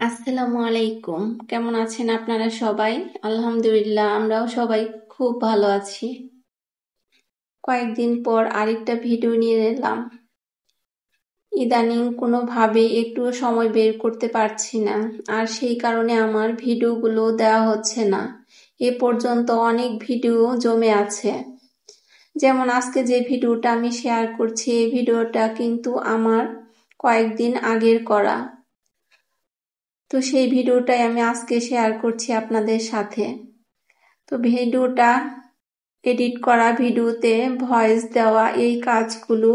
আসসালামু আলাইকুম। কেমন আছেন আপনারা সবাই? আলহামদুলিল্লাহ, আমরাও সবাই খুব ভালো আছি। কয়েকদিন পর আরেকটা ভিডিও নিয়ে এলাম। ইদানিং কোনোভাবেই একটুও সময় বের করতে পারছি না, আর সেই কারণে আমার ভিডিওগুলো দেওয়া হচ্ছে না। এ পর্যন্ত অনেক ভিডিও জমে আছে। যেমন আজকে যে ভিডিওটা আমি শেয়ার করছি, এই ভিডিওটা কিন্তু আমার কয়েকদিন আগের করা। তো সেই ভিডিওটাই আমি আজকে শেয়ার করছি আপনাদের সাথে। তো ভিডিওটা এডিট করা, ভিডিওতে ভয়েস দেওয়া, এই কাজগুলো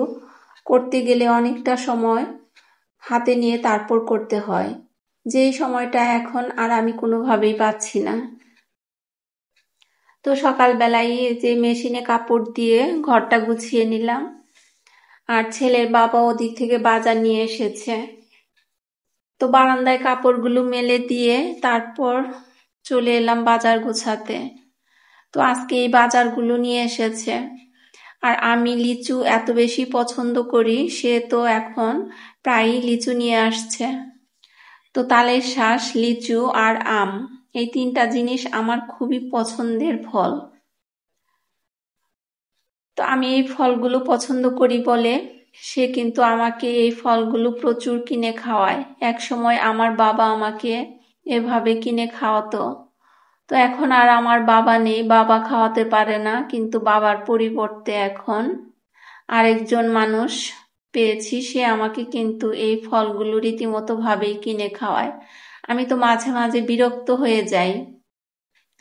করতে গেলে অনেকটা সময় হাতে নিয়ে তারপর করতে হয়, যেই সময়টা এখন আর আমি কোনোভাবেই পাচ্ছি না। তো সকালবেলায় যে মেশিনে কাপড় দিয়ে ঘরটা গুছিয়ে নিলাম, আর ছেলের বাবা ওদিক থেকে বাজার নিয়ে এসেছে। তো বারান্দায় কাপড়গুলো মেলে দিয়ে তারপর চলে এলাম বাজার গোছাতে। তো আজকে এই বাজারগুলো নিয়ে এসেছে। আর আমি লিচু এত বেশি পছন্দ করি, সে তো এখন প্রায়ই লিচু নিয়ে আসছে। তো তালের শাঁস, লিচু আর আম, এই তিনটা জিনিস আমার খুবই পছন্দের ফল। তো আমি এই ফলগুলো পছন্দ করি বলে সে কিন্তু আমাকে এই ফলগুলো প্রচুর কিনে খাওয়ায়। এক সময় আমার বাবা আমাকে এভাবে কিনে খাওয়াতো। তো এখন আর আমার বাবা নেই, বাবা খাওয়াতে পারে না, কিন্তু বাবার পরিবর্তে এখন আরেকজন মানুষ পেয়েছি, সে আমাকে কিন্তু এই ফলগুলো রীতিমতো ভাবেই কিনে খাওয়ায়। আমি তো মাঝে মাঝে বিরক্ত হয়ে যাই।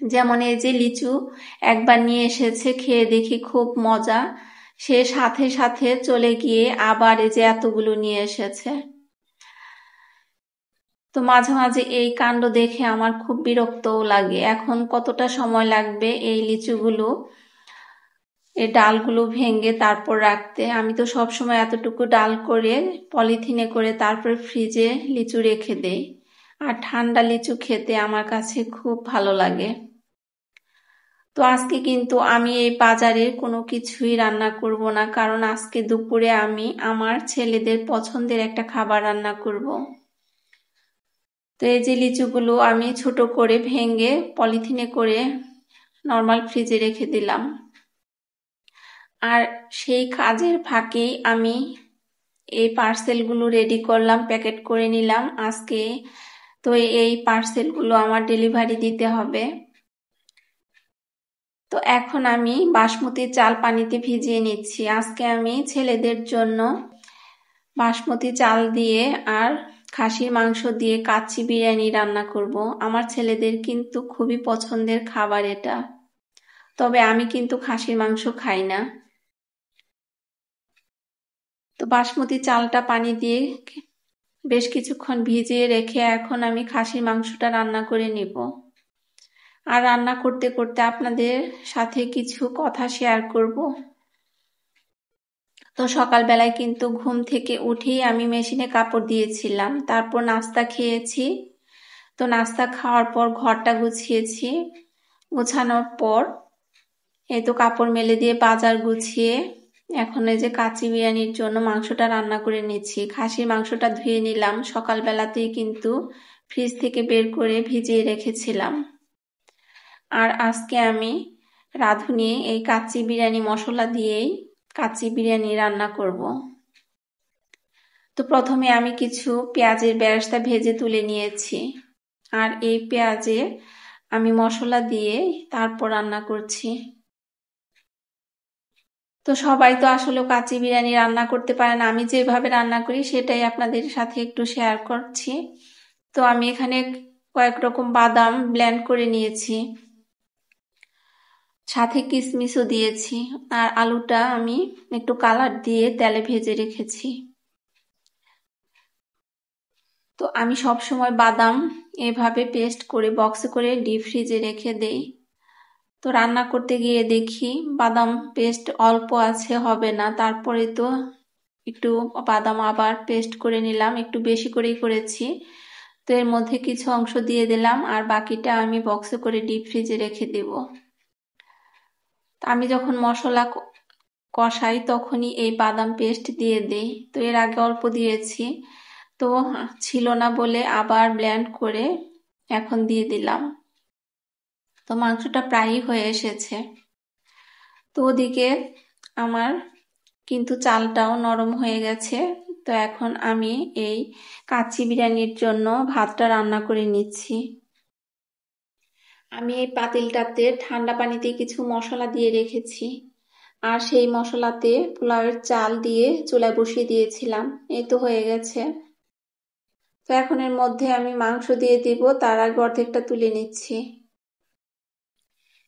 যেমন এই যে লিচু একবার নিয়ে এসেছে, খেয়ে দেখি খুব মজা, সে সাথে সাথে চলে গিয়ে আবার এই যে এতগুলো নিয়ে এসেছে। তো মাঝে মাঝে এই কাণ্ড দেখে আমার খুব বিরক্তও লাগে। এখন কতটা সময় লাগবে এই লিচুগুলো, এই ডালগুলো ভেঙে তারপর রাখতে? আমি তো সব সময় এতটুকু ডাল করে পলিথিনে করে তারপর ফ্রিজে লিচু রেখে দেই। আর ঠান্ডা লিচু খেতে আমার কাছে খুব ভালো লাগে। তো আজকে কিন্তু আমি এই বাজারের কোনো কিছুই রান্না করব না, কারণ আজকে দুপুরে আমি আমার ছেলেদের পছন্দের একটা খাবার রান্না করব। তো এই যে লিচুগুলো আমি ছোট করে ভেঙে পলিথিনে করে নর্মাল ফ্রিজে রেখে দিলাম। আর সেই কাজের ফাঁকেই আমি এই পার্সেলগুলো রেডি করলাম, প্যাকেট করে নিলাম আজকে। তো এই পার্সেলগুলো আমার ডেলিভারি দিতে হবে। তো এখন আমি বাসমতি চাল পানিতে ভিজিয়ে নিচ্ছি। আজকে আমি ছেলেদের জন্য বাসমতি চাল দিয়ে আর খাসির মাংস দিয়ে কাচ্চি বিরিয়ানি রান্না করব। আমার ছেলেদের কিন্তু খুবই পছন্দের খাবার এটা, তবে আমি কিন্তু খাসির মাংস খাই না। তো বাসমতি চালটা পানি দিয়ে বেশ কিছুক্ষণ ভিজিয়ে রেখে এখন আমি খাসির মাংসটা রান্না করে নিব। আর রান্না করতে করতে আপনাদের সাথে কিছু কথা শেয়ার করব। তো সকালবেলায় কিন্তু ঘুম থেকে উঠেই আমি মেশিনে কাপড় দিয়েছিলাম, তারপর নাস্তা খেয়েছি। তো নাস্তা খাওয়ার পর ঘরটা গুছিয়েছি। গোছানোর পর এই তো কাপড় মেলে দিয়ে বাজার গুছিয়ে এখন এই যে কাচ্চি বিরিয়ানির জন্য মাংসটা রান্না করে নিচ্ছি। খাসির মাংসটা ধুয়ে নিলাম, সকালবেলাতেই কিন্তু ফ্রিজ থেকে বের করে ভিজিয়ে রেখেছিলাম। আর আজকে আমি রাঁধুনি এই কাচ্চি বিরিয়ানি মশলা দিয়েই কাচ্চি বিরিয়ানি রান্না করব। তো প্রথমে আমি কিছু পেঁয়াজের বেরেস্তা ভেজে তুলে নিয়েছি, আর এই পেঁয়াজে আমি মশলা দিয়ে তারপর রান্না করছি। তো সবাই তো আসলে কাচ্চি বিরিয়ানি রান্না করতে পারে না, আমি যেভাবে রান্না করি সেটাই আপনাদের সাথে একটু শেয়ার করছি। তো আমি এখানে কয়েক রকম বাদাম ব্লেন্ড করে নিয়েছি, সাথে কিশমিশও দিয়েছি, আর আলুটা আমি একটু কালার দিয়ে তেলে ভেজে রেখেছি। তো আমি সব সময় বাদাম এভাবে পেস্ট করে বক্সে করে ডিপ ফ্রিজে রেখে দেই। তো রান্না করতে গিয়ে দেখি বাদাম পেস্ট অল্প আছে, হবে না, তারপরে তো একটু বাদাম আবার পেস্ট করে নিলাম, একটু বেশি করেই করেছি। তো এর মধ্যে কিছু অংশ দিয়ে দিলাম, আর বাকিটা আমি বক্সে করে ডিপ ফ্রিজে রেখে দেব। আমি যখন মশলা কষাই তখনই এই বাদাম পেস্ট দিয়ে দেই। তো এর আগে অল্প দিয়েছি, তো ছিল না বলে আবার ব্লেন্ড করে এখন দিয়ে দিলাম। তো মাংসটা প্রায়ই হয়ে এসেছে। তো ওদিকে আমার কিন্তু চালটাও নরম হয়ে গেছে। তো এখন আমি এই কাচ্চি বিরিয়ানির জন্য ভাতটা রান্না করে নিচ্ছি। আমি এই পাতিলটাতে ঠান্ডা পানিতে কিছু মশলা দিয়ে রেখেছি, আর সেই মশলাতে পোলাওয়ের চাল দিয়ে চুলায় বসিয়ে দিয়েছিলাম। এই তো হয়ে গেছে। তো এখন এর মধ্যে আমি মাংস দিয়ে দিব, তার আগে অর্ধেকটা তুলে নিচ্ছি।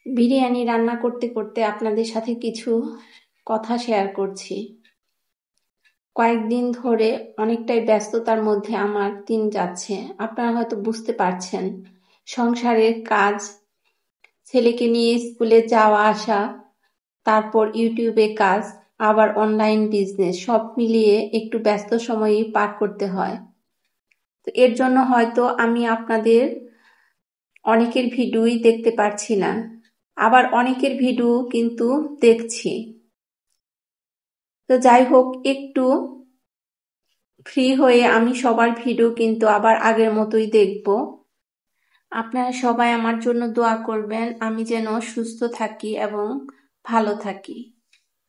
বিরিয়ানি রান্না করতে করতে আপনাদের সাথে কিছু কথা শেয়ার করছি। কয়েকদিন ধরে অনেকটাই ব্যস্ততার মধ্যে আমার দিন যাচ্ছে। আপনারা হয়তো বুঝতে পারছেন, সংসারের কাজ, ছেলেকে নিয়ে স্কুলে যাওয়া আসা, তারপর ইউটিউবে কাজ, আবার অনলাইন বিজনেস, সব মিলিয়ে একটু ব্যস্ত সময়ই পার করতে হয়। তো এর জন্য হয়তো আমি আপনাদের অনেকের ভিডিওই দেখতে পারছি না, আবার অনেকের ভিডিও কিন্তু দেখছি। তো যাই হোক, একটু ফ্রি হয়ে আমি সবার ভিডিও কিন্তু আবার আগের মতোই দেখব। আপনারা সবাই আমার জন্য দোয়া করবেন, আমি যেন সুস্থ থাকি এবং ভালো থাকি।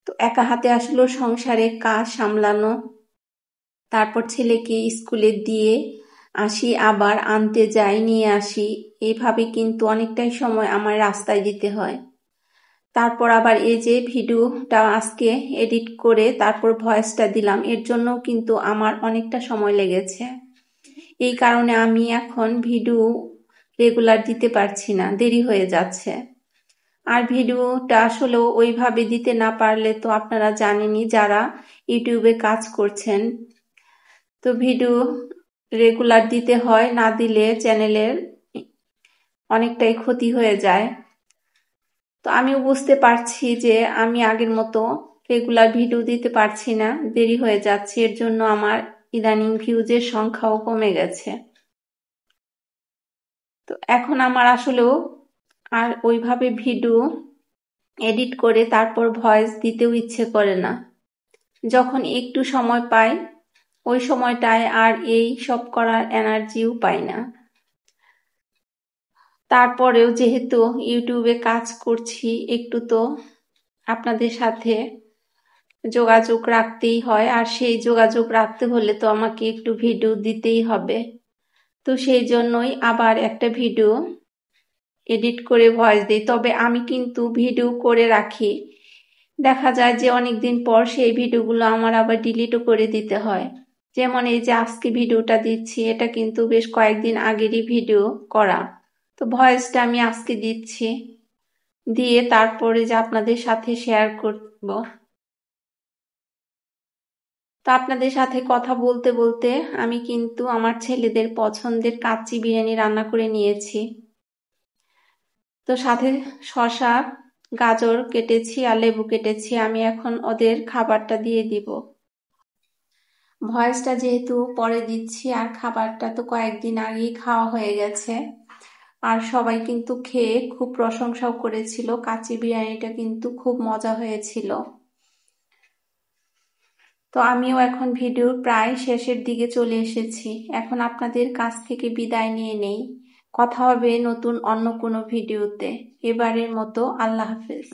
তো একা হাতে আসলে সংসারে কাজ সামলানো, তারপর ছেলেকে স্কুলে দিয়ে আসি, আবার আনতে যাই, নিয়ে আসি, এইভাবে কিন্তু অনেকটাই সময় আমার রাস্তায় দিতে হয়। তারপর আবার এই যে ভিডিওটা আজকে এডিট করে তারপর ভয়েসটা দিলাম, এর জন্য কিন্তু আমার অনেকটা সময় লেগেছে। এই কারণে আমি এখন ভিডিও রেগুলার দিতে পারছি না, দেরি হয়ে যাচ্ছে। আর ভিডিওটা আসলেও ওইভাবে দিতে না পারলে তো আপনারা জানেনই, যারা ইউটিউবে কাজ করছেন, তো ভিডিও রেগুলার দিতে হয়, না দিলে চ্যানেলের অনেকটাই ক্ষতি হয়ে যায়। তো আমিও বুঝতে পারছি যে আমি আগের মতো রেগুলার ভিডিও দিতে পারছি না, দেরি হয়ে যাচ্ছে। এর জন্য আমার ইদানিং ভিউজের সংখ্যাও কমে গেছে। তো এখন আমার আসলেও আর ওইভাবে ভিডিও এডিট করে তারপর ভয়েস দিতেও ইচ্ছে করে না। যখন একটু সময় পাই, ওই সময়টায় আর এই সব করার এনার্জিও পাই না। তারপরেও যেহেতু ইউটিউবে কাজ করছি, একটু তো আপনাদের সাথে যোগাযোগ রাখতেই হয়, আর সেই যোগাযোগ রাখতে হলে তো আমাকে একটু ভিডিও দিতেই হবে। তো সেই জন্যই আবার একটা ভিডিও এডিট করে ভয়েস দিই। তবে আমি কিন্তু ভিডিও করে রাখি, দেখা যায় যে অনেকদিন পর সেই ভিডিওগুলো আমার আবার ডিলিটও করে দিতে হয়। যেমন এই যে আজকে ভিডিওটা দিচ্ছি, এটা কিন্তু বেশ কয়েকদিন আগেরই ভিডিও করা। তো ভয়েসটা আমি আজকে দিচ্ছি, দিয়ে তারপরে যে আপনাদের সাথে শেয়ার করব। তো আপনাদের সাথে কথা বলতে বলতে আমি কিন্তু আমার ছেলেদের পছন্দের কাচ্চি বিরিয়ানি রান্না করে নিয়েছি। তো সাথে শসা, গাজর কেটেছি আর লেবু কেটেছি। আমি এখন ওদের খাবারটা দিয়ে দিব। ভয়েসটা যেহেতু পরে দিচ্ছি, আর খাবারটা তো কয়েকদিন আগেই খাওয়া হয়ে গেছে, আর সবাই কিন্তু খেয়ে খুব প্রশংসাও করেছিল। কাচ্চি বিরিয়ানিটা কিন্তু খুব মজা হয়েছিল। তো আমিও এখন ভিডিওর প্রায় শেষের দিকে চলে এসেছি। এখন আপনাদের কাছ থেকে বিদায় নিয়ে নেই। কথা হবে নতুন অন্য কোনো ভিডিওতে। এবারের মতো আল্লাহ হাফেজ।